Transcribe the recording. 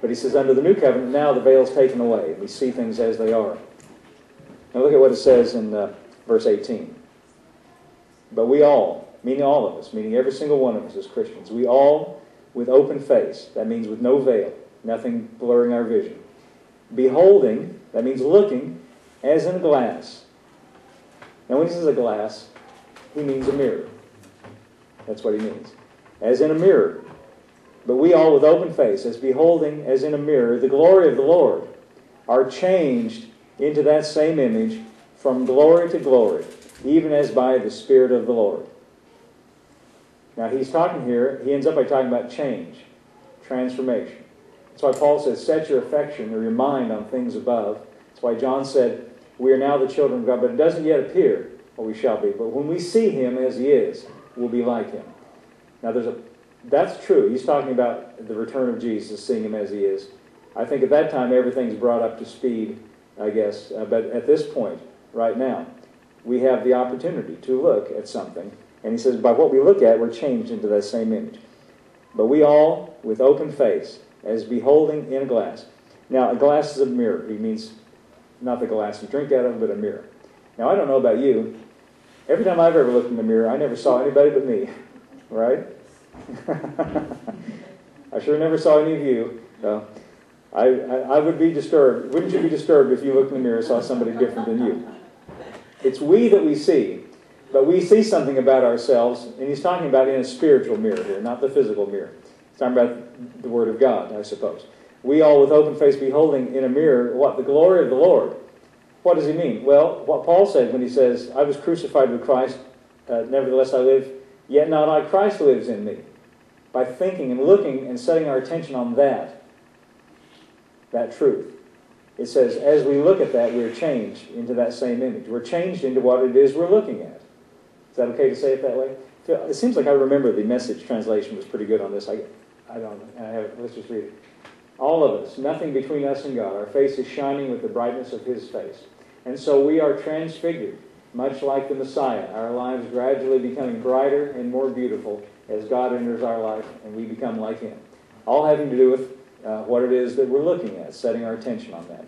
But he says, under the new covenant, now the veil's taken away. We see things as they are. Now look at what it says in verse 18. But we all, meaning all of us, meaning every single one of us as Christians, we all, with open face, that means with no veil, nothing blurring our vision, beholding, that means looking, as in a glass. Now when he says a glass, he means a mirror. That's what he means. As in a mirror. But we all with open face, as beholding as in a mirror the glory of the Lord, are changed into that same image from glory to glory, even as by the Spirit of the Lord. Now he's talking here, he ends up by talking about change, transformation. That's why Paul says, set your affection or your mind on things above. That's why John said, we are now the children of God, but it doesn't yet appear what we shall be. But when we see him as he is, we'll be like him. Now that's true. He's talking about the return of Jesus, seeing him as he is. I think at that time everything's brought up to speed, I guess. But at this point, right now, we have the opportunity to look at something. And he says, by what we look at, we're changed into that same image. But we all, with open face, as beholding in a glass. Now, a glass is a mirror. He means not the glass you drink out of, but a mirror. Now, I don't know about you. Every time I've ever looked in the mirror, I never saw anybody but me. Right? I sure never saw any of you. So I would be disturbed. Wouldn't you be disturbed if you looked in the mirror and saw somebody different than you? It's we that we see. But we see something about ourselves, and he's talking about in a spiritual mirror here, not the physical mirror. He's talking about the Word of God, I suppose. We all with open face beholding in a mirror, what? The glory of the Lord. What does he mean? Well, what Paul said when he says, I was crucified with Christ, nevertheless I live, yet not I, Christ lives in me. By thinking and looking and setting our attention on that truth. It says, as we look at that, we're changed into that same image. We're changed into what it is we're looking at. Is that okay to say it that way? It seems like I remember the Message translation was pretty good on this. I don't know. Let's just read it. All of us, nothing between us and God. Our face is shining with the brightness of his face. And so we are transfigured, much like the Messiah, our lives gradually becoming brighter and more beautiful as God enters our life and we become like him. All having to do with what it is that we're looking at, setting our attention on that.